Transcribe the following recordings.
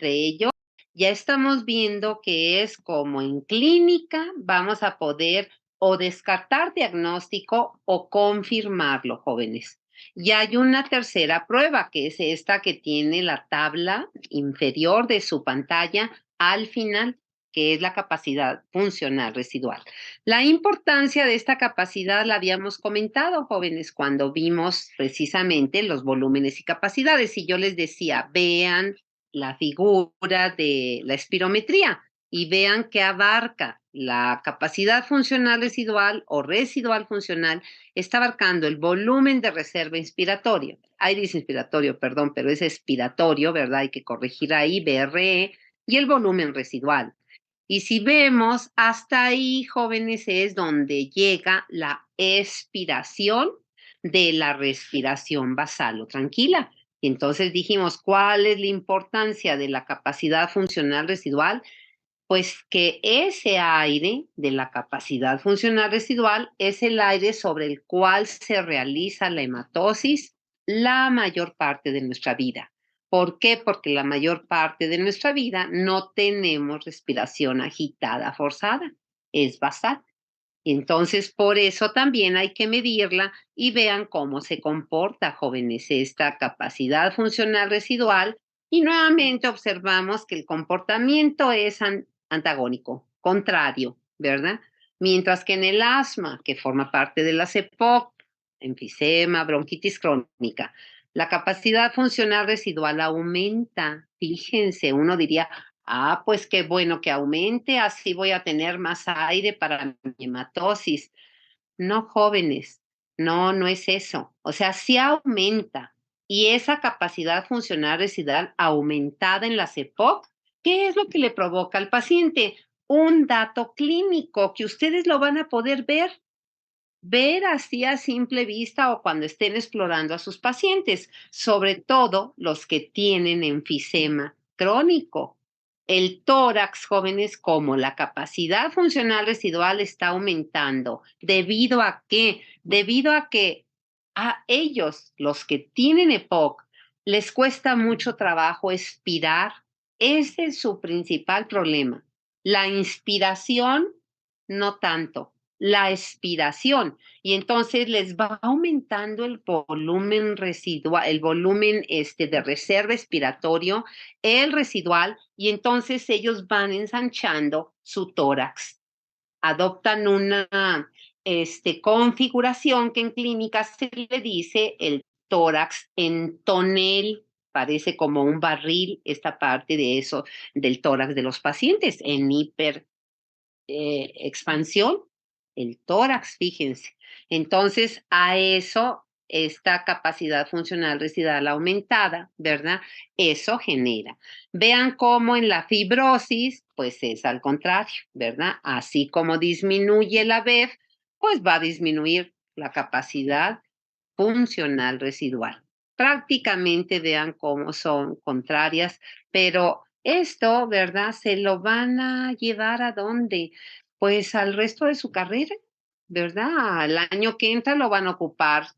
ellos, ya estamos viendo que es como en clínica vamos a poder o descartar diagnóstico o confirmarlo, jóvenes. Y hay una tercera prueba, que es esta que tiene la tabla inferior de su pantalla al final, que es la capacidad funcional residual. La importancia de esta capacidad la habíamos comentado, jóvenes, cuando vimos precisamente los volúmenes y capacidades. Y yo les decía, vean la figura de la espirometría y vean que abarca la capacidad funcional residual o residual funcional, está abarcando el volumen de reserva inspiratorio. Ahí dice inspiratorio, perdón, pero es expiratorio, ¿verdad? Hay que corregir ahí, BRE, y el volumen residual. Y si vemos, hasta ahí, jóvenes, es donde llega la expiración de la respiración basal o tranquila. Y entonces dijimos, ¿cuál es la importancia de la capacidad funcional residual? Pues que ese aire de la capacidad funcional residual es el aire sobre el cual se realiza la hematosis la mayor parte de nuestra vida. ¿Por qué? Porque la mayor parte de nuestra vida no tenemos respiración agitada forzada, es basal. Y entonces por eso también hay que medirla y vean cómo se comporta, jóvenes, esta capacidad funcional residual. Y nuevamente observamos que el comportamiento es antagónico, contrario, ¿verdad? Mientras que en el asma, que forma parte de la CEPOC, enfisema, bronquitis crónica, la capacidad funcional residual aumenta. Fíjense, uno diría, ah, pues qué bueno que aumente, así voy a tener más aire para mi hematosis. No, jóvenes, no, no es eso. O sea, sí aumenta. Y esa capacidad funcional residual aumentada en la CEPOC, ¿qué es lo que le provoca al paciente? Un dato clínico que ustedes lo van a poder ver así a simple vista o cuando estén explorando a sus pacientes, sobre todo los que tienen enfisema crónico. El tórax, jóvenes, como la capacidad funcional residual está aumentando. ¿Debido a qué? Debido a que a ellos, los que tienen EPOC, les cuesta mucho trabajo expirar. Ese es su principal problema. La inspiración, no tanto la expiración y entonces les va aumentando el volumen residual, el volumen de reserva expiratorio, el residual, y entonces ellos van ensanchando su tórax. Adoptan una configuración que en clínica se le dice el tórax en tonel, parece como un barril, esta parte de eso, del tórax de los pacientes, en hiper expansión, el tórax, fíjense. Entonces, a eso, esta capacidad funcional residual aumentada, ¿verdad? Eso genera. Vean cómo en la fibrosis, pues es al contrario, ¿verdad? Así como disminuye la BEF, pues va a disminuir la capacidad funcional residual. Prácticamente vean cómo son contrarias, pero esto, ¿verdad? Se lo van a llevar a dónde? Pues al resto de su carrera, ¿verdad? Al año que entra lo van a ocupar,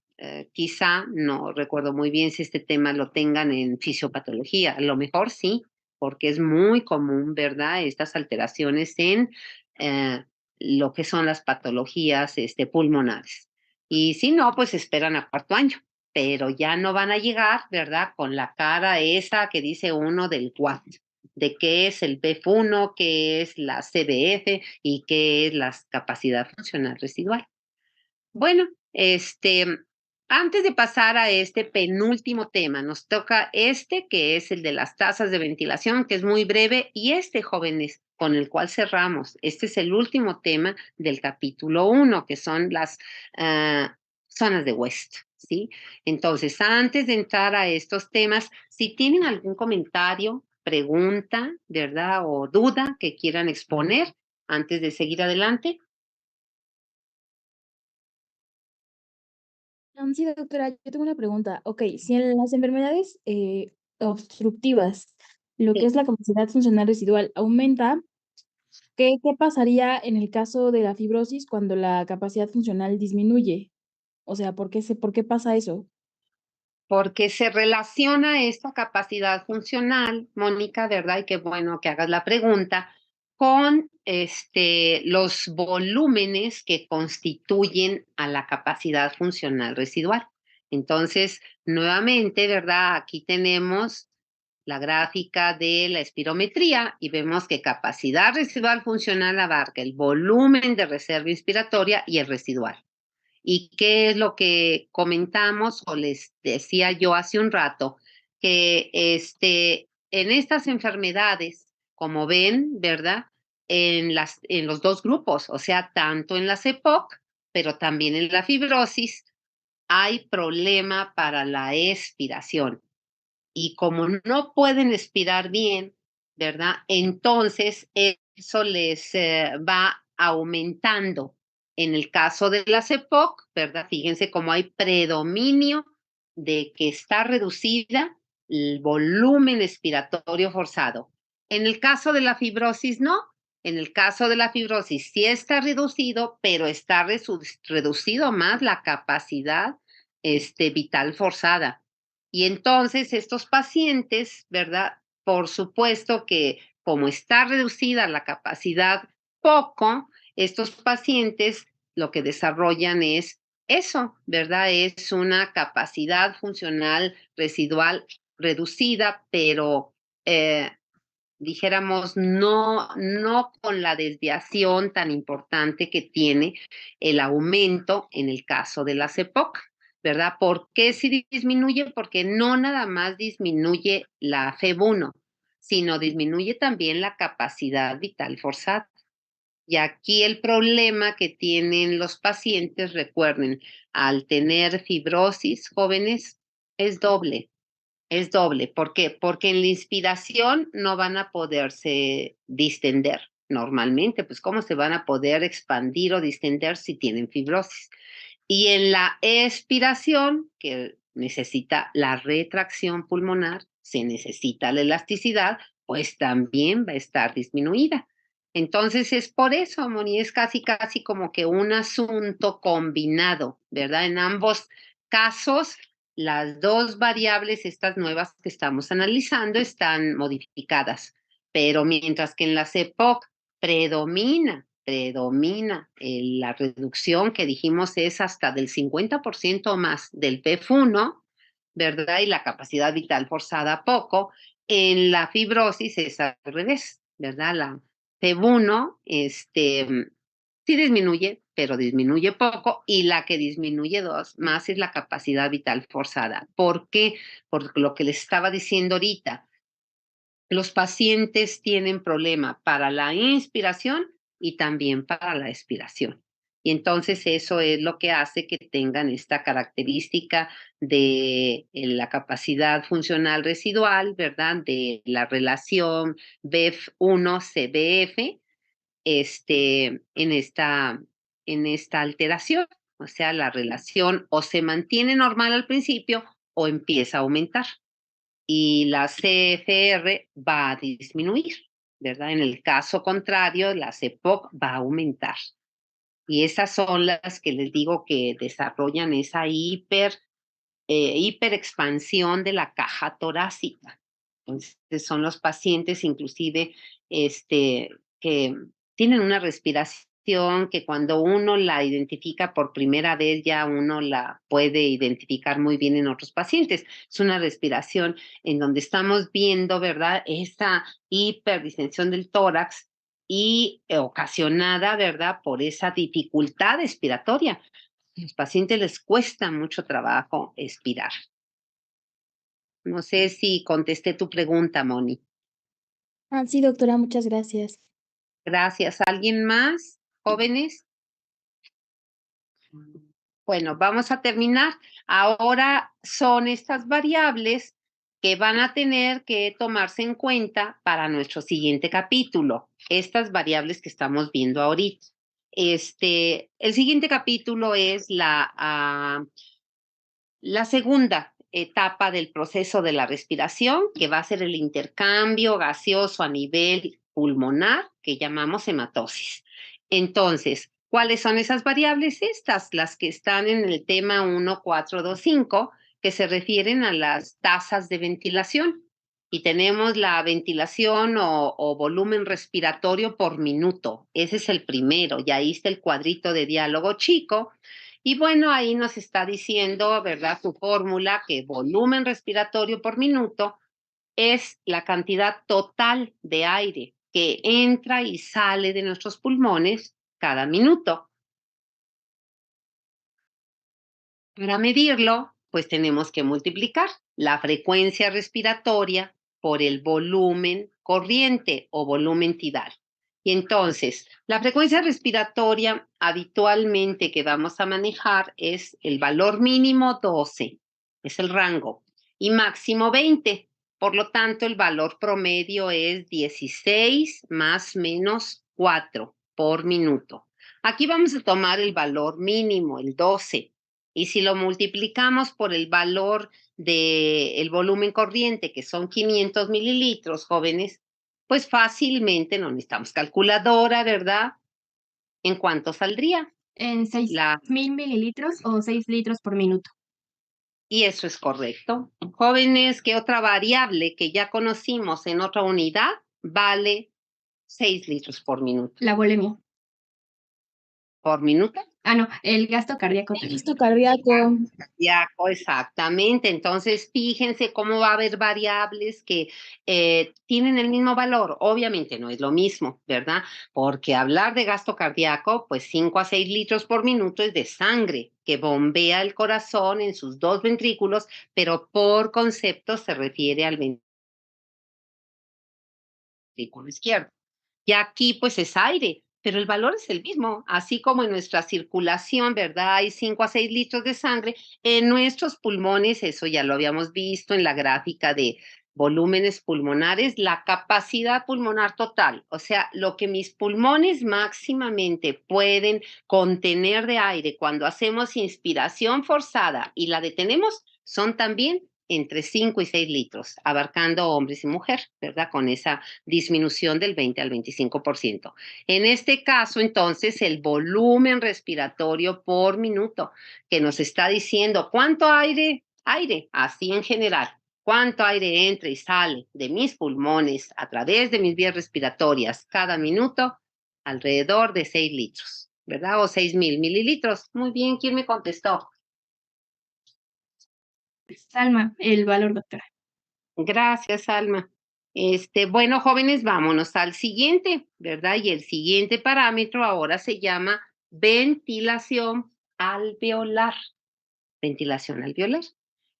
quizá, no recuerdo muy bien si este tema lo tengan en fisiopatología, a lo mejor sí, porque es muy común, ¿verdad? Estas alteraciones en lo que son las patologías pulmonares. Y si no, pues esperan a cuarto año, pero ya no van a llegar, ¿verdad? Con la cara esa que dice uno del WAT, de qué es el BEF1, qué es la CBF y qué es la capacidad funcional residual. Bueno, antes de pasar a este penúltimo tema, nos toca que es el de las tasas de ventilación, que es muy breve, y jóvenes, con el cual cerramos. Este es el último tema del capítulo 1, que son las zonas de West, ¿sí? Entonces, antes de entrar a estos temas, si tienen algún comentario, pregunta, ¿verdad? O duda que quieran exponer antes de seguir adelante. Sí, doctora, yo tengo una pregunta. Ok, si en las enfermedades obstructivas lo que Sí. es la capacidad funcional residual aumenta, ¿qué pasaría en el caso de la fibrosis cuando la capacidad funcional disminuye? O sea, ¿por qué pasa eso? Porque se relaciona esta capacidad funcional, Mónica, ¿verdad? Y qué bueno que hagas la pregunta, con los volúmenes que constituyen a la capacidad funcional residual. Entonces, nuevamente, ¿verdad? Aquí tenemos la gráfica de la espirometría y vemos que capacidad residual funcional abarca el volumen de reserva inspiratoria y el residual. ¿Y qué es lo que comentamos o les decía yo hace un rato? Que en estas enfermedades, como ven, ¿verdad? En los dos grupos, o sea, tanto en las EPOC, pero también en la fibrosis, hay problema para la expiración. Y como no pueden expirar bien, ¿verdad? Entonces eso les va aumentando. En el caso de las EPOC, ¿verdad? Fíjense cómo hay predominio de que está reducida el volumen expiratorio forzado. En el caso de la fibrosis, no. En el caso de la fibrosis sí está reducido, pero está reducido más la capacidad vital forzada. Y entonces estos pacientes, ¿verdad? Por supuesto que como está reducida la capacidad poco, estos pacientes lo que desarrollan es eso, ¿verdad? Es una capacidad funcional residual reducida, pero dijéramos, no con la desviación tan importante que tiene el aumento en el caso de las EPOC, ¿verdad? ¿Por qué si disminuye? Porque no nada más disminuye la FEB1, sino disminuye también la capacidad vital forzada. Y aquí el problema que tienen los pacientes, recuerden, al tener fibrosis jóvenes, es doble. Es doble. ¿Por qué? Porque en la inspiración no van a poderse distender normalmente. Pues, ¿cómo se van a poder expandir o distender si tienen fibrosis? Y en la expiración, que necesita la retracción pulmonar, se necesita la elasticidad, pues también va a estar disminuida. Entonces es por eso, Moni, es casi, casi como que un asunto combinado, ¿verdad? En ambos casos, las dos variables, estas nuevas que estamos analizando, están modificadas, pero mientras que en las EPOC predomina la reducción que dijimos es hasta del 50% más del PEF1, ¿verdad? Y la capacidad vital forzada poco. En la fibrosis es al revés, ¿verdad? La PEF1, sí disminuye, pero disminuye poco, y la que disminuye más es la capacidad vital forzada. ¿Por qué? Por lo que les estaba diciendo ahorita, los pacientes tienen problema para la inspiración y también para la expiración. Y entonces eso es lo que hace que tengan esta característica de la capacidad funcional residual, ¿verdad? De la relación BEF1-CBF, en esta alteración. O sea, la relación o se mantiene normal al principio o empieza a aumentar y la CFR va a disminuir, ¿verdad? En el caso contrario, la CEPOC va a aumentar. Y esas son las que les digo que desarrollan esa hiperexpansión de la caja torácica. Entonces, son los pacientes inclusive que tienen una respiración que cuando uno la identifica por primera vez ya uno la puede identificar muy bien en otros pacientes. Es una respiración en donde estamos viendo, ¿verdad? Esa hiperdistensión del tórax y ocasionada, ¿verdad? Por esa dificultad respiratoria. A los pacientes les cuesta mucho trabajo expirar. No sé si contesté tu pregunta, Moni. Ah, sí, doctora, muchas gracias. Gracias. ¿Alguien más, jóvenes? Bueno, vamos a terminar. Ahora son estas variables que van a tener que tomarse en cuenta para nuestro siguiente capítulo. Estas variables que estamos viendo ahorita. El siguiente capítulo es la segunda etapa del proceso de la respiración, que va a ser el intercambio gaseoso a nivel pulmonar, que llamamos hematosis. Entonces, ¿cuáles son esas variables? Estas, las que están en el tema 1425, que se refieren a las tasas de ventilación. Y tenemos la ventilación o volumen respiratorio por minuto. Ese es el primero. Y ahí está el cuadrito de diálogo chico. Y bueno, ahí nos está diciendo, ¿verdad? Su fórmula, que volumen respiratorio por minuto es la cantidad total de aire que entra y sale de nuestros pulmones cada minuto. Para medirlo, pues tenemos que multiplicar la frecuencia respiratoria por el volumen corriente o volumen tidal. Y entonces, la frecuencia respiratoria habitualmente que vamos a manejar es el valor mínimo 12, es el rango, y máximo 20. Por lo tanto, el valor promedio es 16 más menos 4 por minuto. Aquí vamos a tomar el valor mínimo, el 12. Y si lo multiplicamos por el valor del volumen corriente, que son 500 mililitros, jóvenes, pues fácilmente, no necesitamos calculadora, ¿verdad? ¿En cuánto saldría? En La, 6.000 mililitros o 6 litros por minuto. y eso es correcto. Jóvenes, ¿qué otra variable que ya conocimos en otra unidad vale 6 litros por minuto? La volemia. ¿Por minuto? Ah, no, el gasto cardíaco. Gasto cardíaco. Cardíaco, exactamente. Entonces, fíjense cómo va a haber variables que tienen el mismo valor. Obviamente no es lo mismo, ¿verdad? Porque hablar de gasto cardíaco, pues 5 a 6 litros por minuto es de sangre que bombea el corazón en sus dos ventrículos, pero por concepto se refiere al ventrículo izquierdo. Y aquí pues es aire, pero el valor es el mismo, así como en nuestra circulación, ¿verdad? Hay 5 a 6 litros de sangre, en nuestros pulmones, eso ya lo habíamos visto en la gráfica de volúmenes pulmonares, la capacidad pulmonar total, o sea, lo que mis pulmones máximamente pueden contener de aire cuando hacemos inspiración forzada y la detenemos, son también entre 5 y 6 litros, abarcando hombres y mujeres, ¿verdad? Con esa disminución del 20 al 25%. En este caso, entonces, el volumen respiratorio por minuto, que nos está diciendo cuánto aire, así en general, cuánto aire entra y sale de mis pulmones a través de mis vías respiratorias cada minuto, alrededor de 6 litros, ¿verdad? O 6,000 mililitros. Muy bien, ¿quién me contestó? Salma, el valor, doctora. Gracias, Alma. Bueno, jóvenes, vámonos al siguiente, ¿verdad? Y el siguiente parámetro ahora se llama ventilación alveolar. Ventilación alveolar.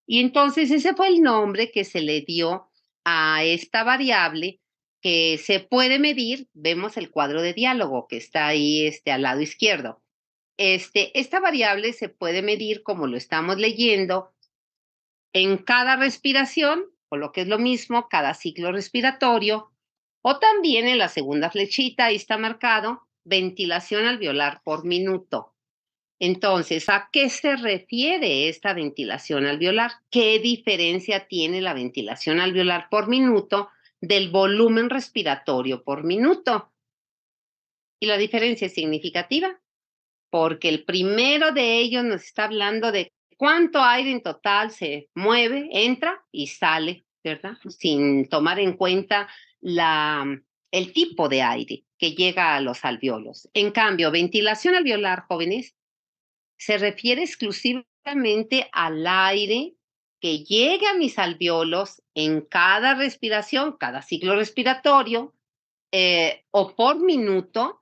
Y entonces ese fue el nombre que se le dio a esta variable que se puede medir. Vemos el cuadro de diálogo que está ahí al lado izquierdo. Esta variable se puede medir, como lo estamos leyendo, en cada respiración, o lo que es lo mismo, cada ciclo respiratorio, o también en la segunda flechita, ahí está marcado, ventilación alveolar por minuto. Entonces, ¿a qué se refiere esta ventilación alveolar? ¿Qué diferencia tiene la ventilación alveolar por minuto del volumen respiratorio por minuto? Y la diferencia es significativa porque el primero de ellos nos está hablando de cuánto aire en total se mueve, entra y sale, ¿verdad? Sin tomar en cuenta el tipo de aire que llega a los alveolos. En cambio, ventilación alveolar, jóvenes, se refiere exclusivamente al aire que llega a mis alveolos en cada respiración, cada ciclo respiratorio, o por minuto,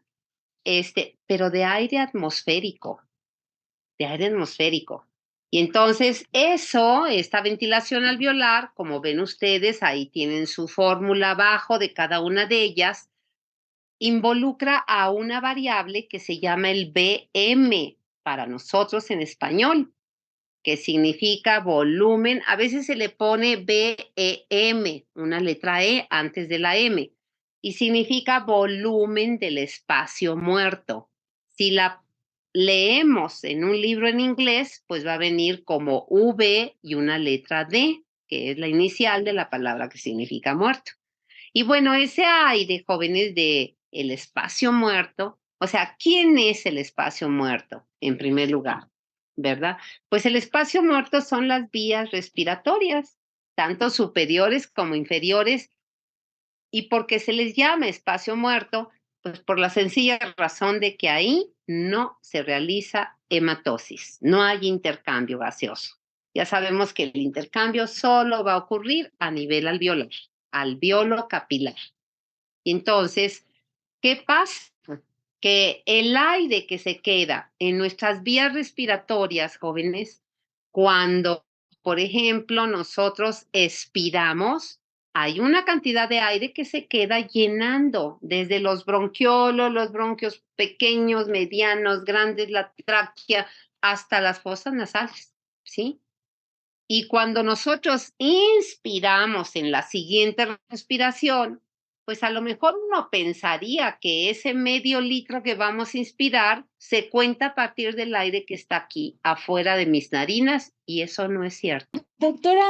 pero de aire atmosférico, de aire atmosférico. Y entonces esta ventilación alveolar, como ven ustedes, ahí tienen su fórmula abajo de cada una de ellas, involucra a una variable que se llama el BM para nosotros en español, que significa volumen. A veces se le pone BEM, una letra E antes de la M, y significa volumen del espacio muerto. Si la leemos en un libro en inglés, pues va a venir como V y una letra D, que es la inicial de la palabra que significa muerto. Y bueno, ese aire, jóvenes, de el espacio muerto, o sea, ¿quién es el espacio muerto en primer lugar? ¿verdad? Pues el espacio muerto son las vías respiratorias, tanto superiores como inferiores. ¿Y por qué se les llama espacio muerto? Pues por la sencilla razón de que ahí no se realiza hematosis, no hay intercambio gaseoso. Ya sabemos que el intercambio solo va a ocurrir a nivel alveolo capilar. Y entonces, ¿qué pasa? Que el aire que se queda en nuestras vías respiratorias, jóvenes, cuando, por ejemplo, nosotros expiramos, hay una cantidad de aire que se queda llenando desde los bronquiolos, los bronquios pequeños, medianos, grandes, la tráquea, hasta las fosas nasales, ¿sí? Y cuando nosotros inspiramos en la siguiente respiración, pues a lo mejor uno pensaría que ese medio litro que vamos a inspirar se cuenta a partir del aire que está aquí afuera de mis narinas y eso no es cierto. Doctora,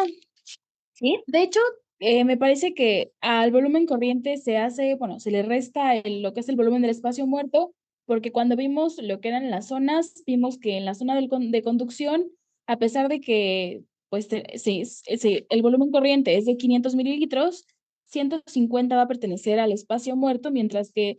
¿Sí? de hecho, me parece que al volumen corriente se hace, bueno, se le resta lo que es el volumen del espacio muerto, porque cuando vimos lo que eran las zonas, vimos que en la zona de conducción, a pesar de que pues, el volumen corriente es de 500 mililitros, 150 va a pertenecer al espacio muerto, mientras que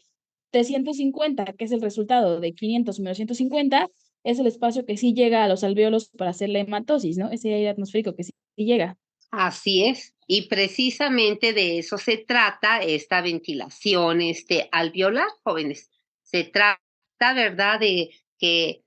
350, que es el resultado de 500 menos 150, es el espacio que sí llega a los alvéolos para hacer la hematosis, ¿no? Ese aire atmosférico que sí llega. Así es. Y precisamente de eso se trata esta ventilación alveolar, jóvenes. Se trata, ¿verdad?, de que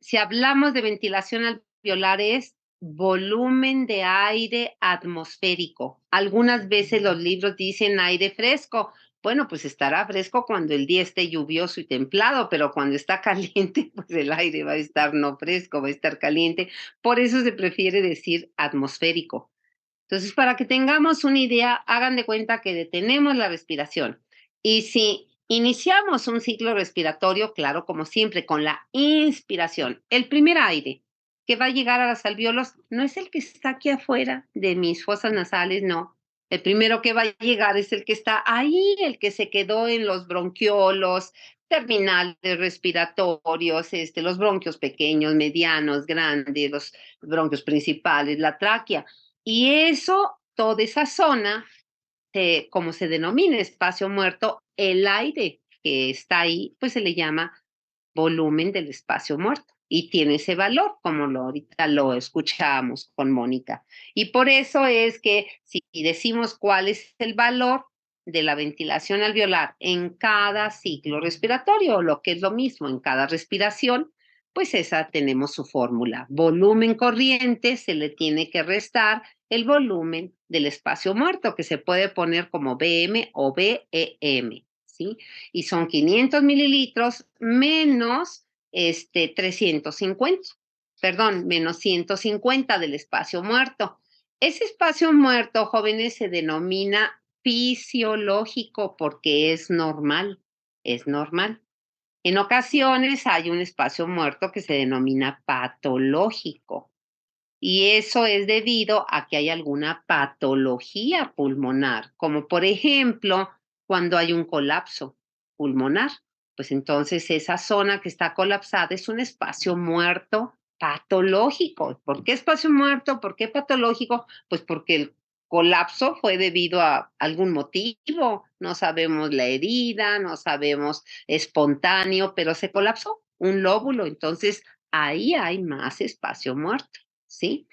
si hablamos de ventilación alveolar es volumen de aire atmosférico. Algunas veces los libros dicen aire fresco. Bueno, pues estará fresco cuando el día esté lluvioso y templado, pero cuando está caliente, pues el aire va a estar no fresco, va a estar caliente. Por eso se prefiere decir atmosférico. Entonces, para que tengamos una idea, hagan de cuenta que detenemos la respiración. Y si iniciamos un ciclo respiratorio, claro, como siempre, con la inspiración, el primer aire que va a llegar a las alvéolos no es el que está aquí afuera de mis fosas nasales, no. El primero que va a llegar es el que está ahí, el que se quedó en los bronquiolos, terminales respiratorios, los bronquios pequeños, medianos, grandes, los bronquios principales, la tráquea. Y eso, toda esa zona, como se denomina espacio muerto, el aire que está ahí, pues se le llama volumen del espacio muerto. Y tiene ese valor, como ahorita lo escuchamos con Mónica. Y por eso es que si decimos cuál es el valor de la ventilación alveolar en cada ciclo respiratorio, o lo que es lo mismo, en cada respiración, pues esa tenemos su fórmula. Volumen corriente se le tiene que restar el volumen del espacio muerto, que se puede poner como BM o BEM, ¿sí? Y son 500 mililitros menos 350, perdón, menos 150 del espacio muerto. Ese espacio muerto, jóvenes, se denomina fisiológico porque es normal, es normal. En ocasiones hay un espacio muerto que se denomina patológico. Y eso es debido a que hay alguna patología pulmonar, como por ejemplo cuando hay un colapso pulmonar. Pues entonces esa zona que está colapsada es un espacio muerto patológico. ¿Por qué espacio muerto? ¿Por qué patológico? Pues porque el colapso fue debido a algún motivo. No sabemos la herida, no sabemos espontáneo, pero se colapsó un lóbulo. Entonces ahí hay más espacio muerto. ¿Sí?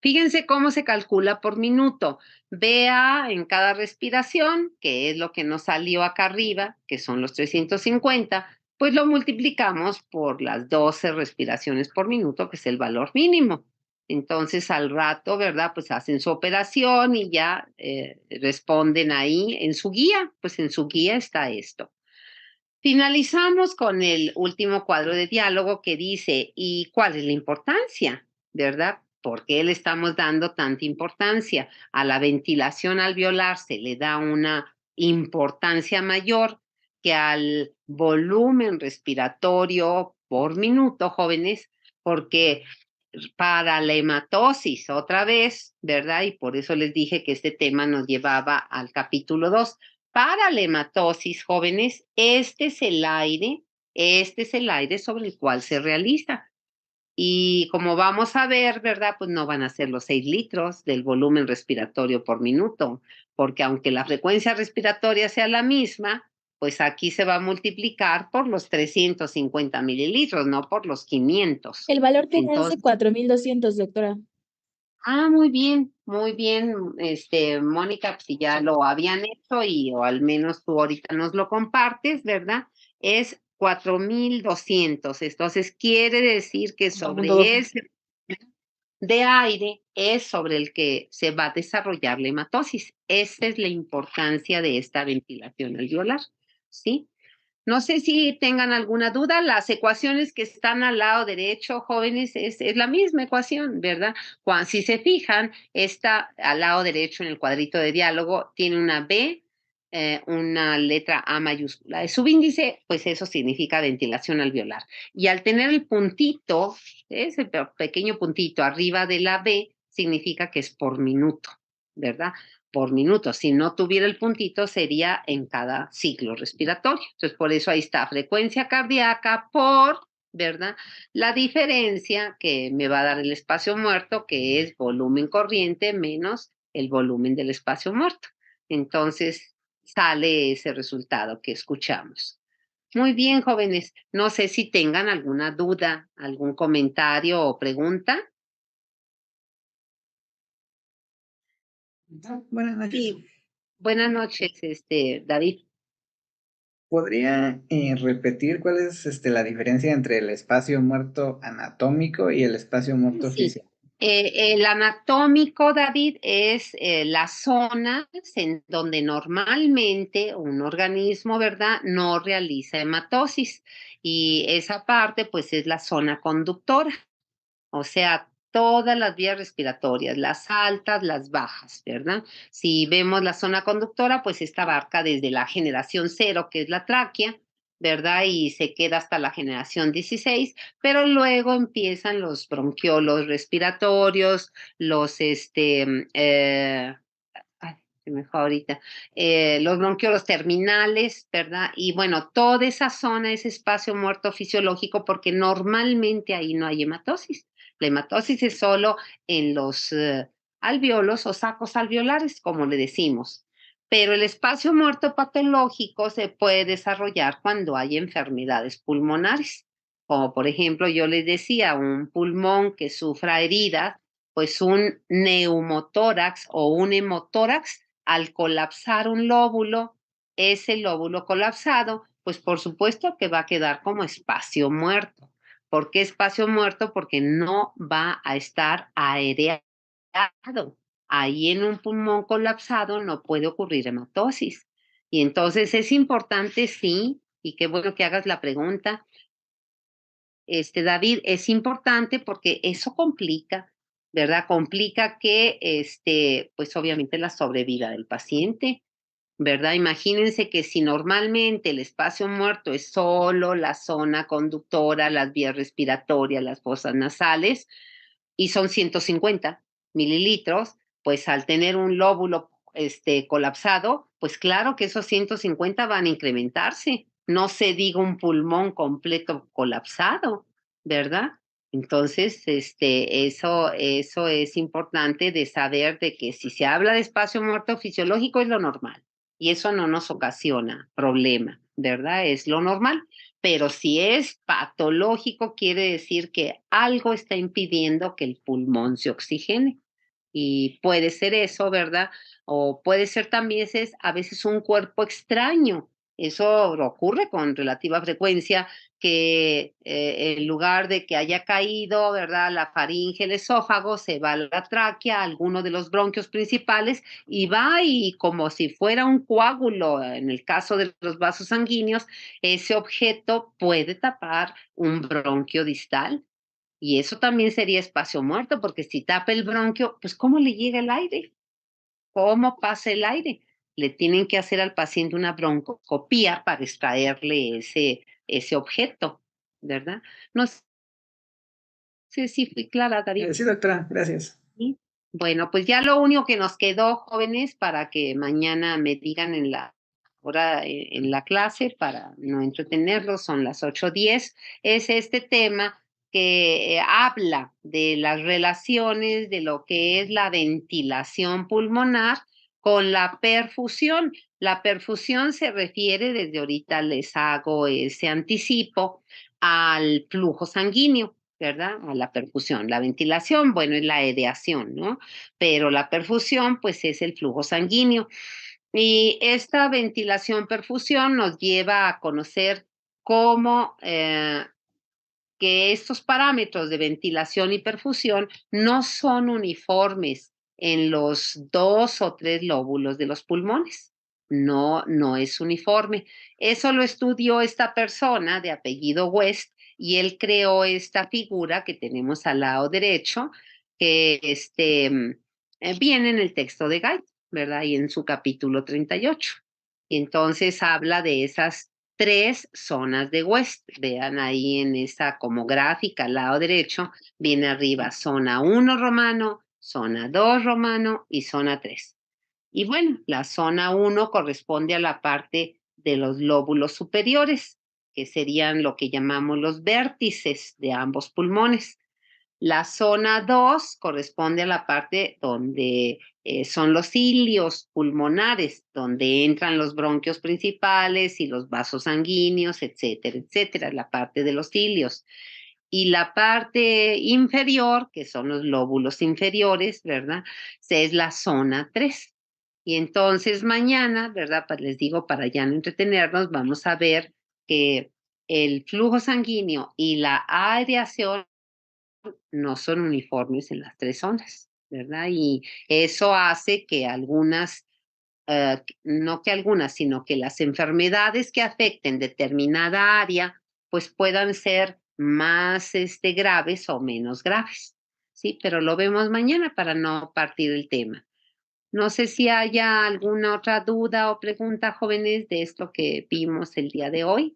Fíjense cómo se calcula por minuto. Vea en cada respiración, que es lo que nos salió acá arriba, que son los 350, pues lo multiplicamos por las 12 respiraciones por minuto, que es el valor mínimo. Entonces al rato, ¿verdad? Pues hacen su operación y ya responden ahí en su guía, pues en su guía está esto. Finalizamos con el último cuadro de diálogo que dice, ¿y cuál es la importancia? ¿Verdad? ¿Por qué le estamos dando tanta importancia? A la ventilación alveolar se le da una importancia mayor que al volumen respiratorio por minuto, jóvenes, porque para la hematosis, otra vez, ¿verdad? Y por eso les dije que este tema nos llevaba al capítulo 2. Para la hematosis, jóvenes, este es el aire sobre el cual se realiza. Y como vamos a ver, ¿verdad? Pues no van a ser los 6 litros del volumen respiratorio por minuto, porque aunque la frecuencia respiratoria sea la misma, pues aquí se va a multiplicar por los 350 mililitros, no por los 500. El valor que es de Entonces, 4,200, doctora. muy bien, Mónica, pues si ya lo habían hecho o al menos tú ahorita nos lo compartes, ¿verdad? Es 4,200. Entonces quiere decir que sobre ese de aire es sobre el que se va a desarrollar la hematosis. Esa es la importancia de esta ventilación alveolar, ¿sí? No sé si tengan alguna duda, las ecuaciones que están al lado derecho, jóvenes, es la misma ecuación, ¿verdad? Si se fijan, está al lado derecho en el cuadrito de diálogo, tiene una B, una letra A mayúscula. El subíndice, pues eso significa ventilación alveolar. Y al tener el puntito, ese pequeño puntito arriba de la B, significa que es por minuto, ¿verdad? Por minuto. Si no tuviera el puntito, sería en cada ciclo respiratorio. Entonces, por eso ahí está frecuencia cardíaca por, ¿verdad? La diferencia que me va a dar el espacio muerto, que es volumen corriente menos el volumen del espacio muerto. Entonces, sale ese resultado que escuchamos. Muy bien, jóvenes. No sé si tengan alguna duda, algún comentario o pregunta. Buenas noches. Sí. Buenas noches, David. ¿Podría repetir cuál es la diferencia entre el espacio muerto anatómico y el espacio muerto Sí. físico? El anatómico, David, es las zonas en donde normalmente un organismo, ¿verdad?, no realiza hematosis. Y esa parte, pues, es la zona conductora. O sea, todas las vías respiratorias, las altas, las bajas, ¿verdad? Si vemos la zona conductora, pues esta abarca desde la generación 0, que es la tráquea, ¿verdad? Y se queda hasta la generación 16, pero luego empiezan los bronquiolos respiratorios, ay, se me fue ahorita, los bronquiolos terminales, ¿verdad? Y bueno, toda esa zona es espacio muerto fisiológico porque normalmente ahí no hay hematosis. La hematosis es solo en los alveolos o sacos alveolares, como le decimos. Pero el espacio muerto patológico se puede desarrollar cuando hay enfermedades pulmonares, como por ejemplo yo les decía, un pulmón que sufra heridas, pues un neumotórax o un hemotórax, al colapsar un lóbulo, ese lóbulo colapsado, pues por supuesto que va a quedar como espacio muerto. ¿Por qué espacio muerto? Porque no va a estar aereado. Ahí en un pulmón colapsado no puede ocurrir hematosis. Y entonces es importante, sí, y qué bueno que hagas la pregunta, David, es importante porque eso complica, ¿verdad? Complica que, pues obviamente la sobrevida del paciente, ¿verdad? Imagínense que si normalmente el espacio muerto es solo la zona conductora, las vías respiratorias, las fosas nasales, y son 150 mililitros, pues al tener un lóbulo colapsado, pues claro que esos 150 van a incrementarse. No se diga un pulmón completo colapsado, ¿verdad? Entonces, eso es importante de saber de que si se habla de espacio muerto fisiológico es lo normal y eso no nos ocasiona problema, ¿verdad? Es lo normal. Pero si es patológico, quiere decir que algo está impidiendo que el pulmón se oxigene. Y puede ser eso, ¿verdad? O puede ser también a veces un cuerpo extraño. Eso ocurre con relativa frecuencia, que en lugar de que haya caído, ¿verdad? La faringe, el esófago, se va a la tráquea, alguno de los bronquios principales, y va y como si fuera un coágulo, en el caso de los vasos sanguíneos, ese objeto puede tapar un bronquio distal y eso también sería espacio muerto, porque si tapa el bronquio, pues ¿cómo le llega el aire? ¿Cómo pasa el aire? Le tienen que hacer al paciente una broncoscopía para extraerle ese objeto, ¿verdad? No sé si fui clara, David. Sí, doctora, gracias. ¿Sí? Bueno, pues ya lo único que nos quedó, jóvenes, para que mañana me digan en la hora, en la clase, para no entretenerlos, son las 8:10, es este tema que habla de las relaciones de lo que es la ventilación pulmonar con la perfusión. La perfusión se refiere, desde ahorita les hago ese anticipo, al flujo sanguíneo, ¿verdad? A la perfusión. La ventilación, bueno, es la aireación, ¿no? Pero la perfusión, pues es el flujo sanguíneo. Y esta ventilación-perfusión nos lleva a conocer cómo que estos parámetros de ventilación y perfusión no son uniformes en los 2 o 3 lóbulos de los pulmones. No es uniforme. Eso lo estudió esta persona de apellido West y él creó esta figura que tenemos al lado derecho, que viene en el texto de Guy, ¿verdad? Y en su capítulo 38. Y entonces habla de esas 3 zonas de West. Vean ahí en esa como gráfica al lado derecho, viene arriba zona 1 romano, zona 2 romano y zona 3. Y bueno, la zona 1 corresponde a la parte de los lóbulos superiores, que serían lo que llamamos los vértices de ambos pulmones. La zona 2 corresponde a la parte donde son los cilios pulmonares, donde entran los bronquios principales y los vasos sanguíneos, etcétera, etcétera, la parte de los cilios. Y la parte inferior, que son los lóbulos inferiores, ¿verdad? Es la zona 3. Y entonces mañana, ¿verdad? Pues les digo, para ya no entretenernos, vamos a ver que el flujo sanguíneo y la aireación no son uniformes en las 3 zonas, ¿verdad? Y eso hace que algunas, no que algunas, sino que las enfermedades que afecten determinada área, pues puedan ser más graves o menos graves, ¿sí? Pero lo vemos mañana para no partir el tema. No sé si haya alguna otra duda o pregunta, jóvenes, de esto que vimos el día de hoy.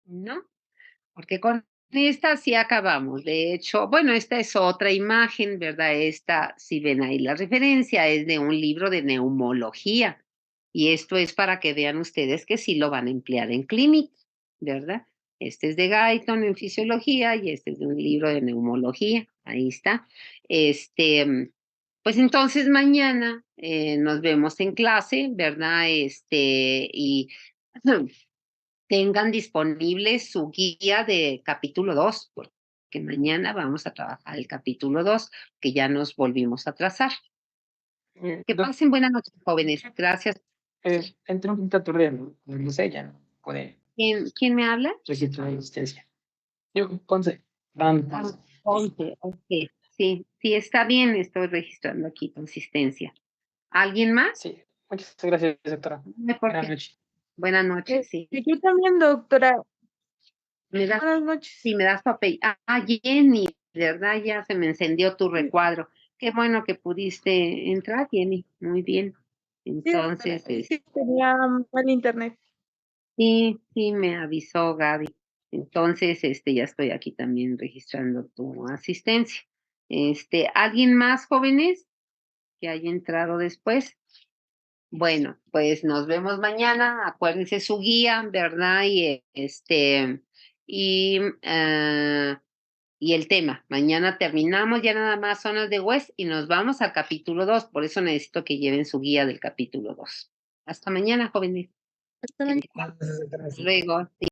¿No? Porque con esta sí acabamos. De hecho, bueno, esta es otra imagen, ¿verdad? Esta, si ven ahí la referencia, es de un libro de neumología. Y esto es para que vean ustedes que sí lo van a emplear en clínica, ¿verdad? Este es de Guyton en fisiología y este es de un libro de neumología. Ahí está. Pues entonces mañana nos vemos en clase, ¿verdad? Y tengan disponible su guía de capítulo 2, porque mañana vamos a trabajar el capítulo 2, que ya nos volvimos a trazar. Que pasen buenas noches, jóvenes. Gracias. Entró un taturreo, no sé, ya no puede ¿Quién me habla? registrar la asistencia. Yo, Ponce, van. 11, ok. Sí, está bien, estoy registrando aquí consistencia. ¿Alguien más? Sí, muchas gracias, doctora. Buenas noches. Buenas noches, sí. Yo también, doctora. ¿Me das, Buenas noches. sí, me das tu apellido? Jenny, de verdad ya se me encendió tu recuadro. Qué bueno que pudiste entrar, Jenny. Muy bien. Entonces, Sí, tenía mal internet. sí, me avisó Gaby. Entonces, ya estoy aquí también registrando tu asistencia. ¿Alguien más, jóvenes, que haya entrado después? Bueno, pues nos vemos mañana. Acuérdense su guía, ¿verdad? Y y el tema. Mañana terminamos ya nada más zonas de West y nos vamos al capítulo 2. Por eso necesito que lleven su guía del capítulo 2. Hasta mañana, jóvenes. Hasta mañana. Luego. Sí.